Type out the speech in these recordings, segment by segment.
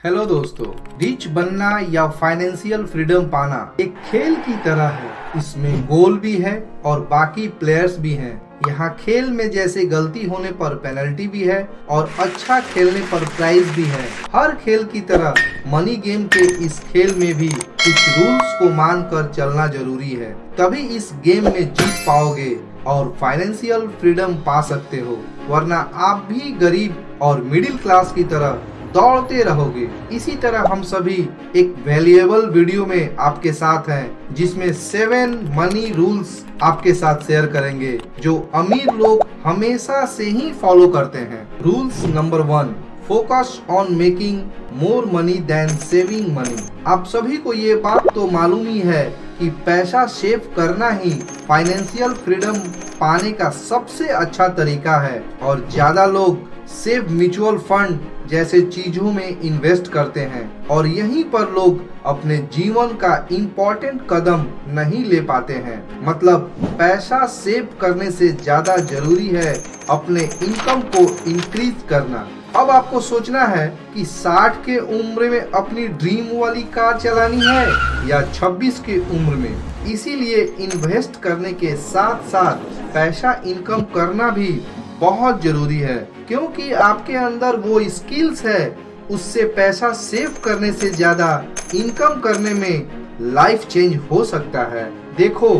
Hello दोस्तों, rich बनना या फाइनेंशियल फ्रीडम पाना एक खेल की तरह है। इसमें गोल भी है और बाकी प्लेयर्स भी हैं। यहाँ खेल में जैसे गलती होने पर पेनल्टी भी है और अच्छा खेलने पर प्राइज भी है। हर खेल की तरह मनी गेम के इस खेल में भी कुछ रूल्स को मानकर चलना जरूरी है, तभी इस गेम में जीत पाओगे और फाइनेंशियल फ्रीडम पा सकते हो, वरना आप भी गरीब और मिडिल क्लास की तरह दौड़ते रहोगे। इसी तरह हम सभी एक वैल्यूएबल वीडियो में आपके साथ हैं, जिसमें 7 मनी रूल्स आपके साथ शेयर करेंगे जो अमीर लोग हमेशा से ही फॉलो करते हैं। Rules number 1, focus on making more money than saving money. आप सभी को ये बात तो मालूम ही है कि पैसा सेव करना ही फाइनेंशियल फ्रीडम पाने का सबसे अच्छा तरीका है, और ज्यादा लोग सिर्फ म्यूचुअल फंड जैसे चीजों में इन्वेस्ट करते हैं और यहीं पर लोग अपने जीवन का इम्पोर्टेंट कदम नहीं ले पाते हैं। मतलब पैसा सेव करने से ज्यादा जरूरी है अपने इनकम को इंक्रीज करना। अब आपको सोचना है कि 60 के उम्र में अपनी ड्रीम वाली कार चलानी है या 26 के उम्र में। इसीलिए इन्वेस्ट करने के साथ साथ पैसा इनकम करना भी बहुत जरूरी है, क्योंकि आपके अंदर वो स्किल्स है, उससे पैसा सेव करने से ज्यादा इनकम करने में लाइफ चेंज हो सकता है। देखो,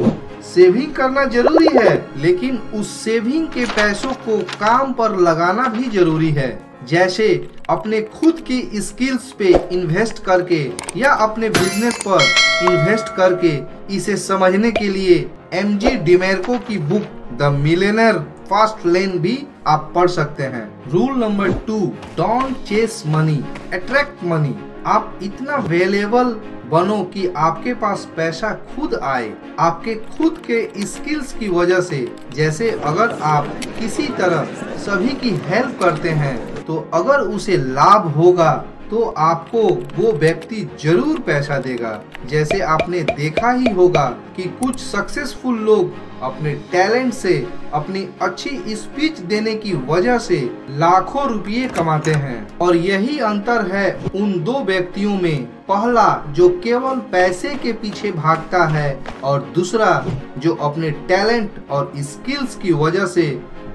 सेविंग करना जरूरी है, लेकिन उस सेविंग के पैसों को काम पर लगाना भी जरूरी है, जैसे अपने खुद की स्किल्स पे इन्वेस्ट करके या अपने बिजनेस पर इन्वेस्ट करके। इसे समझने के लिए एमजी डिमेर्को की book the millionaire fast lane भी आप पढ़ सकते हैं। Rule number 2, don't chase money, attract money. आप इतना वैल्यूएबल बनो कि आपके पास पैसा खुद आए, आपके खुद के स्किल्स की वजह से। जैसे अगर आप किसी तरह सभी की हेल्प करते हैं, तो अगर उसे लाभ होगा तो आपको वो व्यक्ति जरूर पैसा देगा। जैसे आपने देखा ही होगा कि कुछ सक्सेसफुल लोग अपने टैलेंट से, अपनी अच्छी स्पीच देने की वजह से लाखों रुपये कमाते हैं। और यही अंतर है उन दो व्यक्तियों में, पहला जो केवल पैसे के पीछे भागता है और दूसरा जो अपने टैलेंट और स्किल्स की वजह से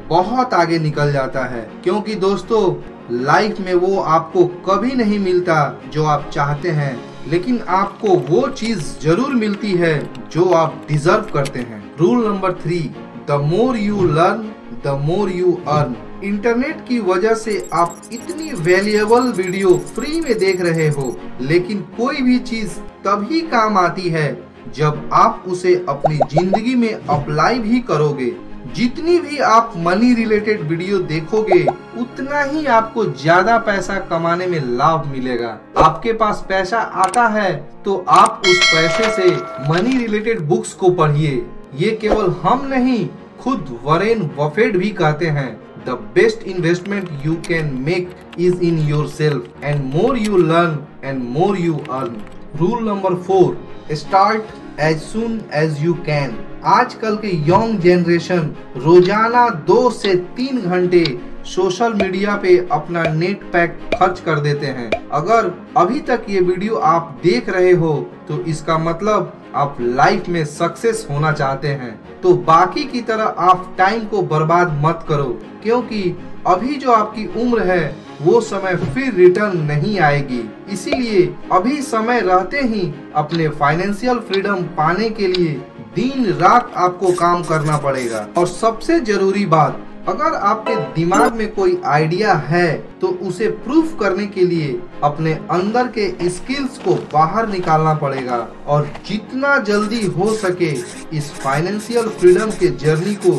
बहुत आगे निकल जाता है। क्योंकि दोस्तों, लाइफ में वो आपको कभी नहीं मिलता जो आप चाहते हैं, लेकिन आपको वो चीज जरूर मिलती है जो आप डिजर्व करते हैं। Rule number 3, the more you learn the more you earn. Internet की वजह से आप इतनी वैल्यूएबल वीडियो फ्री में देख रहे हो, लेकिन कोई भी चीज तभी काम आती है जब आप उसे अपनी जिंदगी में अप्लाई भी करोगे। जितनी भी आप मनी रिलेटेड वीडियो देखोगे, उतना ही आपको ज्यादा पैसा कमाने में लाभ मिलेगा। आपके पास पैसा आता है तो आप उस पैसे से मनी रिलेटेड बुक्स को पढ़िए। ये केवल हम नहीं, खुद वॉरेन बफेट भी कहते हैं, the best investment you can make is in yourself, and more you learn and more you earn. Rule number 4, start as soon as you can. आजकल के यंग जनरेशन रोजाना 2 से 3 घंटे सोशल मीडिया पे अपना नेट पैक खर्च कर देते हैं। अगर अभी तक ये वीडियो आप देख रहे हो तो इसका मतलब आप लाइफ में सक्सेस होना चाहते हैं। तो बाकी की तरह आप टाइम को बर्बाद मत करो, क्योंकि अभी जो आपकी उम्र है वो समय फिर रिटर्न नहीं आएगी। इसीलिए अभी समय रहते ही अपने फाइनेंशियल फ्रीडम पाने के लिए दिन रात आपको काम करना पड़ेगा। और सबसे जरूरी बात, अगर आपके दिमाग में कोई आइडिया है तो उसे प्रूफ करने के लिए अपने अंदर के स्किल्स को बाहर निकालना पड़ेगा, और जितना जल्दी हो सके इस फाइनेंशियल फ्रीडम के जर्नी को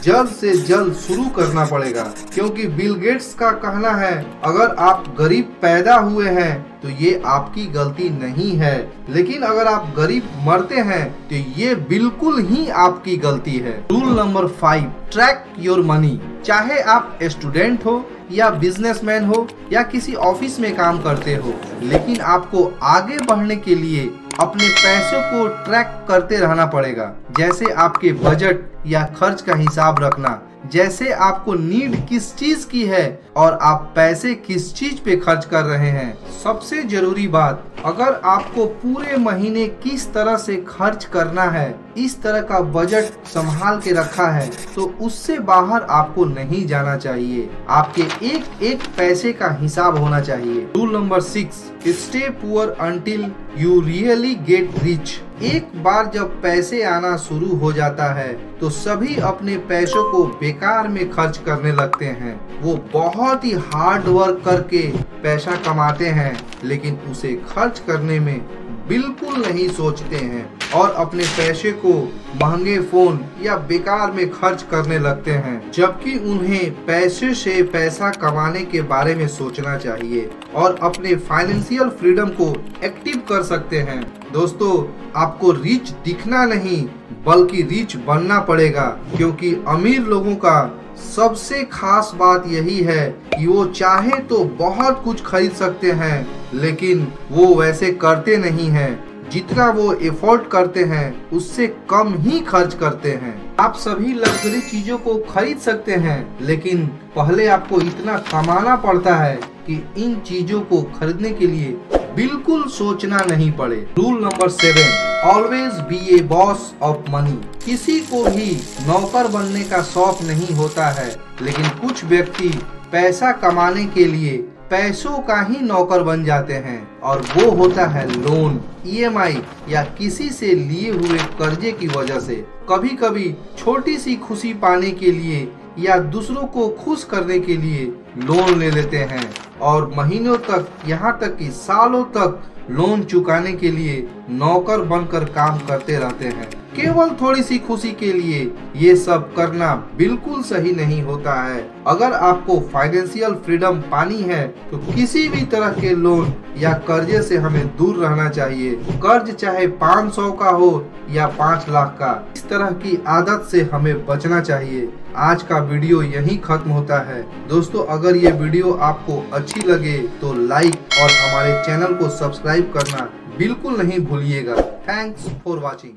जल्द से जल्द शुरू करना पड़ेगा। क्योंकि बिल गेट्स का कहना है, अगर आप गरीब पैदा हुए हैं तो ये आपकी गलती नहीं है, लेकिन अगर आप गरीब मरते हैं तो ये बिल्कुल ही आपकी गलती है। Rule number 5, track your money. चाहे आप स्टूडेंट हो या बिजनेसमैन हो या किसी ऑफिस में काम करते हो, लेकिन आपको आगे बढ़ने के लिए अपने पैसों को ट्रैक करते रहना पड़ेगा। जैसे आपके बजट या खर्च का हिसाब रखना, जैसे आपको नीड किस चीज की है और आप पैसे किस चीज पे खर्च कर रहे हैं। सबसे जरूरी बात, अगर आपको पूरे महीने किस तरह से खर्च करना है, इस तरह का बजट संभाल के रखा है, तो उससे बाहर आपको नहीं जाना चाहिए। आपके एक एक पैसे का हिसाब होना चाहिए। Rule number 6, stay poor until you really get rich. एक बार जब पैसे आना शुरू हो जाता है तो सभी अपने पैसों को बेकार में खर्च करने लगते हैं। वो बहुत ही हार्ड वर्क करके पैसा कमाते हैं, लेकिन उसे खर्च करने में बिल्कुल नहीं सोचते हैं और अपने पैसे को महंगे फोन या बेकार में खर्च करने लगते हैं, जबकि उन्हें पैसे से पैसा कमाने के बारे में सोचना चाहिए और अपने फाइनेंशियल फ्रीडम को एक्टिव कर सकते हैं। दोस्तों, आपको रिच दिखना नहीं बल्कि रिच बनना पड़ेगा, क्योंकि अमीर लोगों का सबसे खास बात यही है कि वो चाहे तो बहुत कुछ खरीद सकते हैं, लेकिन वो वैसे करते नहीं हैं। जितना वो एफोर्ड करते हैं उससे कम ही खर्च करते हैं। आप सभी लग्जरी चीजों को खरीद सकते हैं, लेकिन पहले आपको इतना कमाना पड़ता है कि इन चीजों को खरीदने के लिए बिल्कुल सोचना नहीं पड़े। Rule number 7, always be A boss of money. किसी को भी नौकर बनने का शौक नहीं होता है, लेकिन कुछ व्यक्ति पैसा कमाने के लिए पैसों का ही नौकर बन जाते हैं, और वो होता है लोन, ईएमआई या किसी से लिए हुए कर्जे की वजह से। कभी कभी छोटी सी खुशी पाने के लिए या दूसरों को खुश करने के लिए लोन ले लेते हैं और महीनों तक, यहाँ तक कि सालों तक लोन चुकाने के लिए नौकर बनकर काम करते रहते हैं। केवल थोड़ी सी खुशी के लिए ये सब करना बिल्कुल सही नहीं होता है। अगर आपको फाइनेंशियल फ्रीडम पानी है तो किसी भी तरह के लोन या कर्जे से हमें दूर रहना चाहिए। कर्ज चाहे 500 का हो या 5 लाख का, इस तरह की आदत से हमें बचना चाहिए। आज का वीडियो यहीं खत्म होता है। दोस्तों, अगर ये वीडियो आपको अच्छी लगे तो लाइक और हमारे चैनल को सब्सक्राइब करना बिल्कुल नहीं भूलिएगा। Thanks for watching.